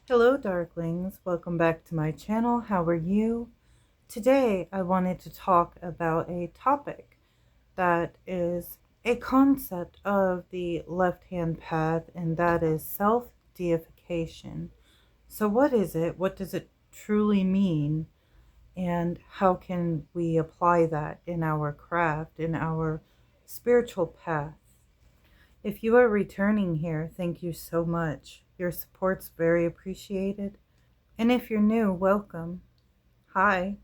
Hello Darklings, welcome back to my channel. How are you? Today I wanted to talk about a topic that is a concept of the left-hand path, and that is self-deification. So what is it? What does it truly mean? And how can we apply that in our craft, in our spiritual path? If you are returning here, thank you so much. Your support's very appreciated. And if you're new, welcome. Hi.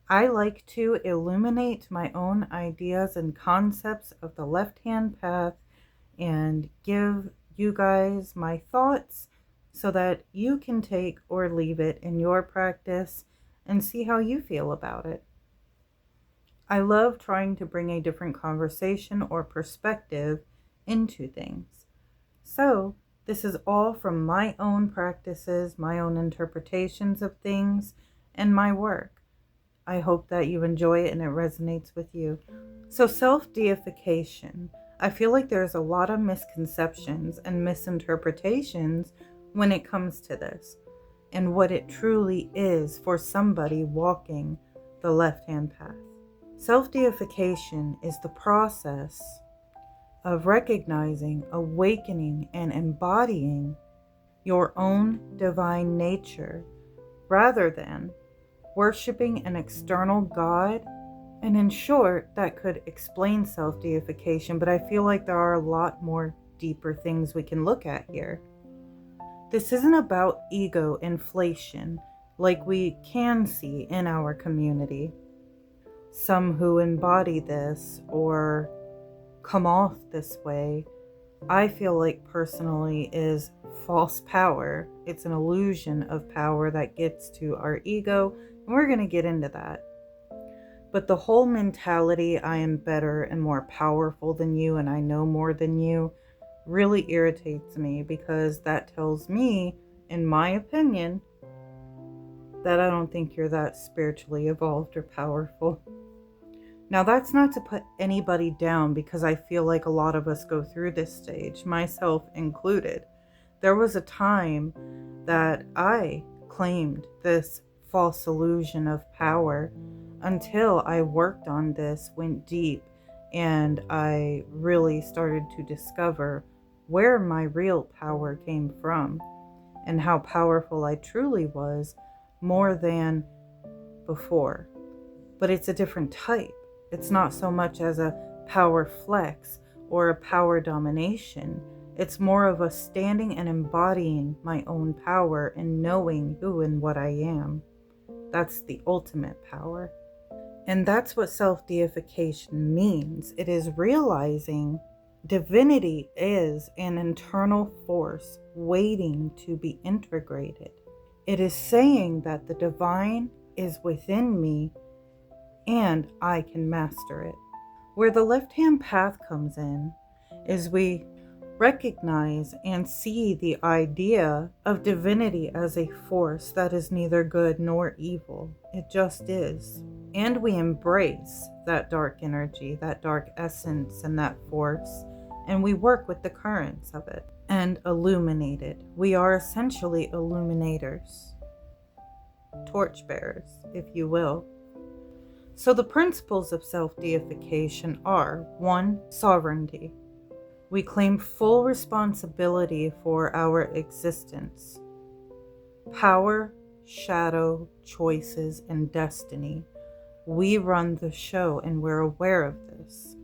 I like to illuminate my own ideas and concepts of the left-hand path and give you guys my thoughts so that you can take or leave it in your practice and see how you feel about it. I love trying to bring a different conversation or perspective into things. So, this is all from my own practices, my own interpretations of things, and my work. I hope that you enjoy it and it resonates with you. So self-deification. I feel like there's a lot of misconceptions and misinterpretations when it comes to this and what it truly is for somebody walking the left-hand path. Self-deification is the process of recognizing, awakening, and embodying your own divine nature rather than worshiping an external god. And in short, that could explain self-deification, but I feel like there are a lot more deeper things we can look at here. This isn't about ego inflation like we can see in our community. Some who embody this or come off this way, I feel like personally is false power. It's an illusion of power that gets to our ego, and we're going to get into that. But the whole mentality, I am better and more powerful than you and I know more than you, really irritates me, because that tells me, in my opinion, that I don't think you're that spiritually evolved or powerful. Now, that's not to put anybody down, because I feel like a lot of us go through this stage, myself included. There was a time that I claimed this false illusion of power until I worked on this, went deep, and I really started to discover where my real power came from and how powerful I truly was, more than before. But it's a different type. It's not so much as a power flex or a power domination. It's more of a standing and embodying my own power and knowing who and what I am. That's the ultimate power. And that's what self-deification means. It is realizing divinity is an internal force waiting to be integrated. It is saying that the divine is within me and I can master it. Where the left-hand path comes in is we recognize and see the idea of divinity as a force that is neither good nor evil. It just is. And we embrace that dark energy, that dark essence and that force, and we work with the currents of it and illuminate it. We are essentially illuminators, torchbearers, if you will. So the principles of self-deification are: 1, sovereignty. We claim full responsibility for our existence. Power, shadow, choices, and destiny. We run the show and we're aware of this.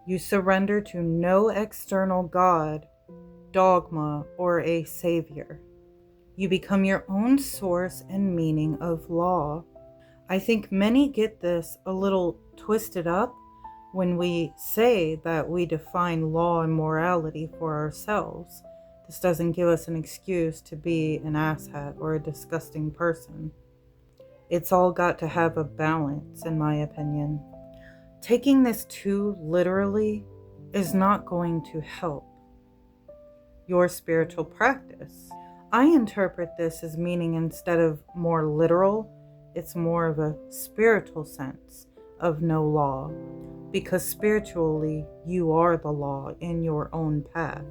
You surrender to no external god, dogma, or a savior. You become your own source and meaning of law. I think many get this a little twisted up when we say that we define law and morality for ourselves. This doesn't give us an excuse to be an asshat or a disgusting person. It's all got to have a balance, in my opinion. Taking this too literally is not going to help your spiritual practice. I interpret this as meaning, instead of more literal, it's more of a spiritual sense of no law, because spiritually you are the law in your own path.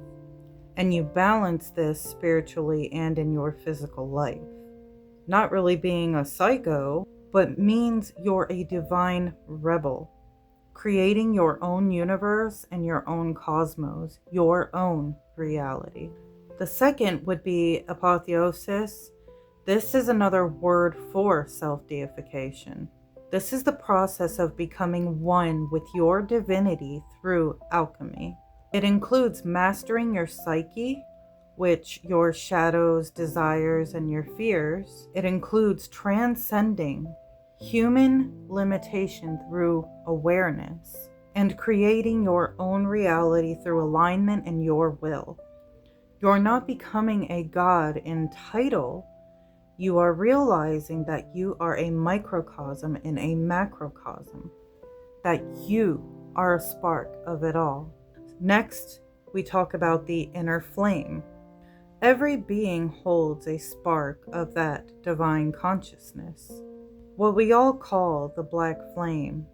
and you balance this spiritually and in your physical life. Not really being a psycho, but means you're a divine rebel, creating your own universe and your own cosmos, your own reality. The second would be apotheosis. This is another word for self-deification. This is the process of becoming one with your divinity through alchemy. It includes mastering your psyche, which your shadows, desires, and your fears. It includes transcending human limitation through awareness and creating your own reality through alignment and your will. You're not becoming a god in title. You are realizing that you are a microcosm in a macrocosm, that you are a spark of it all. Next, we talk about the inner flame. Every being holds a spark of that divine consciousness, what we all call the black flame,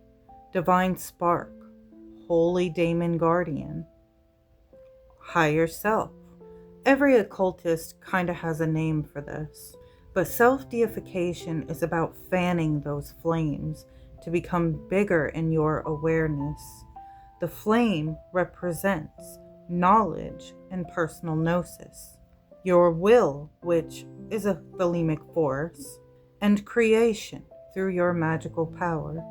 divine spark, holy daemon guardian, higher self. Every occultist kind of has a name for this. But self-deification is about fanning those flames to become bigger in your awareness. The flame represents knowledge and personal gnosis, your will, which is a thelemic force, and creation through your magical power.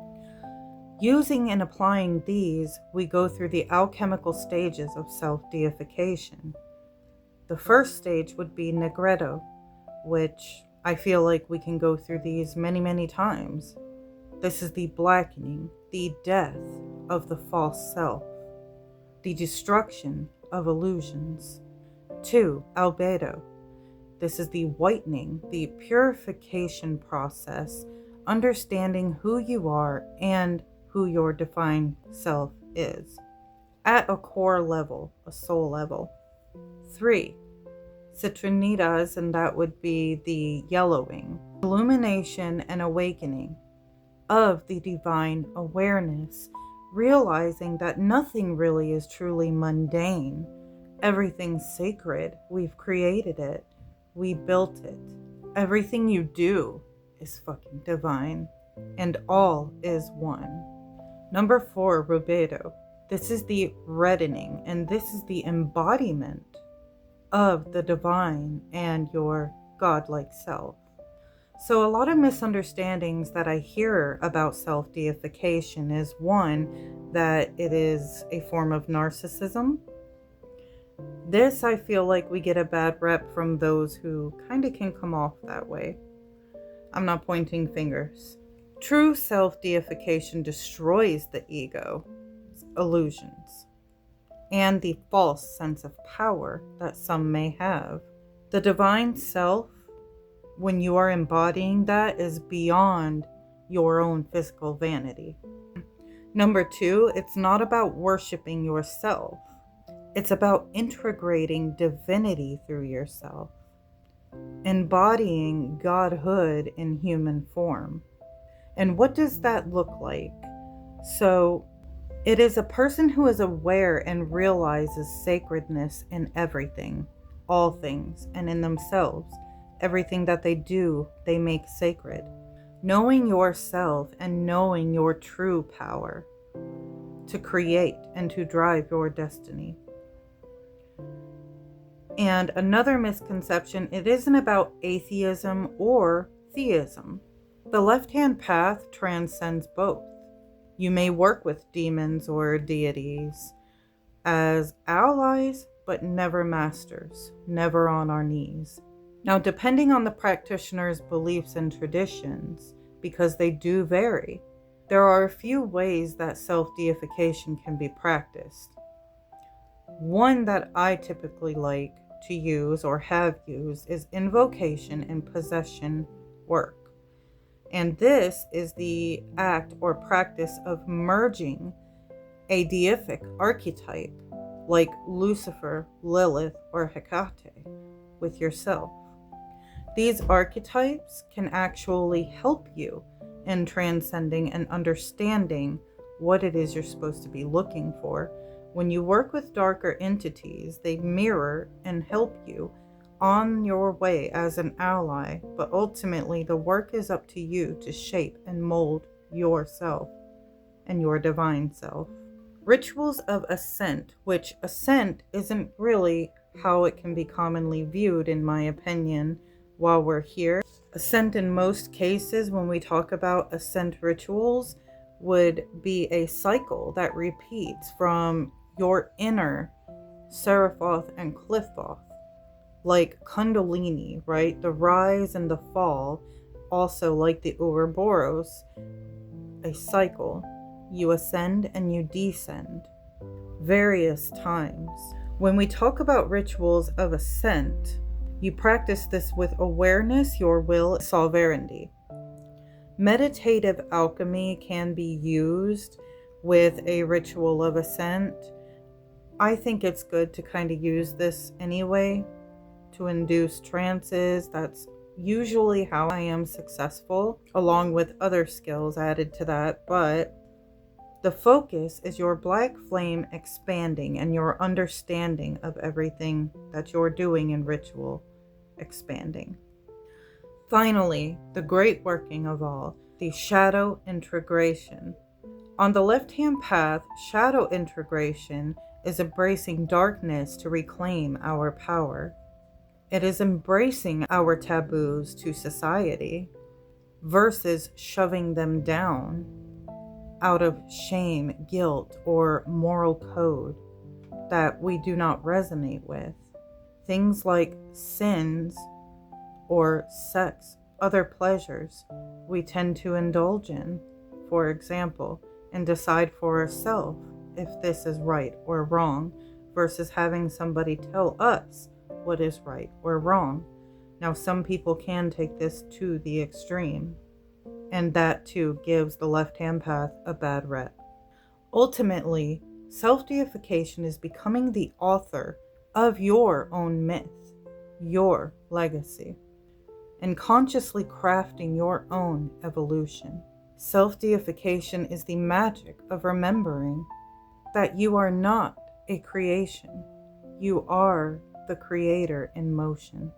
Using and applying these, we go through the alchemical stages of self-deification. The first stage would be Nigredo, which I feel like we can go through these many, many times. This is the blackening, the death of the false self, the destruction of illusions. 2, Albedo. This is the whitening, the purification process, understanding who you are and who your divine self is, at a core level, a soul level. 3, Citrinitas, and that would be the yellowing, illumination and awakening of the divine awareness, realizing that nothing really is truly mundane. Everything's sacred. We've created it. We built it. Everything you do is fucking divine, and all is one. Number 4, Rubedo. This is the reddening, and this is the embodiment of the divine and your godlike self. So a lot of misunderstandings that I hear about self-deification is, one, that it is a form of narcissism. This, I feel like we get a bad rep from those who kind of can come off that way. I'm not pointing fingers. True self-deification destroys the ego, illusions, and the false sense of power that some may have. The divine self, when you are embodying that, is beyond your own physical vanity. Number 2, it's not about worshiping yourself. It's about integrating divinity through yourself, embodying godhood in human form. And what does that look like? So it is a person who is aware and realizes sacredness in everything, all things, and in themselves. Everything that they do, they make sacred. Knowing yourself and knowing your true power to create and to drive your destiny. And another misconception, it isn't about atheism or theism. The left-hand path transcends both. You may work with demons or deities as allies, but never masters, never on our knees. Now, depending on the practitioner's beliefs and traditions, because they do vary, there are a few ways that self-deification can be practiced. One that I typically like to use or have used is invocation and possession work. And this is the act or practice of merging a deific archetype like Lucifer, Lilith, or Hecate with yourself. These archetypes can actually help you in transcending and understanding what it is you're supposed to be looking for When you work with darker entities, they mirror and help you on your way as an ally, but ultimately the work is up to you to shape and mold yourself and your divine self. Rituals of ascent, which ascent isn't really how it can be commonly viewed, in my opinion, while we're here. Ascent in most cases, when we talk about ascent rituals, would be a cycle that repeats from your inner Seraphoth and Cliffoth, like Kundalini, right? The rise and the fall, also like the Ouroboros, a cycle. You ascend and you descend various times. When we talk about rituals of ascent, you practice this with awareness, your will, sovereignty. Meditative alchemy can be used with a ritual of ascent. I think it's good to kind of use this anyway to induce trances. That's usually how I am successful, along with other skills added to that. But the focus is your black flame expanding and your understanding of everything that you're doing in ritual expanding. Finally, the great working of all, the shadow integration. On the left-hand path, shadow integration is embracing darkness to reclaim our power. It is embracing our taboos to society versus shoving them down out of shame, guilt, or moral code that we do not resonate with. Things like sins or sex, other pleasures we tend to indulge in, for example, and decide for ourselves if this is right or wrong, versus having somebody tell us what is right or wrong. Now, some people can take this to the extreme, and that too gives the left-hand path a bad rep. Ultimately, self-deification is becoming the author of your own myth, your legacy, and consciously crafting your own evolution. Self-deification is the magic of remembering that you are not a creation. You are the creator in motion.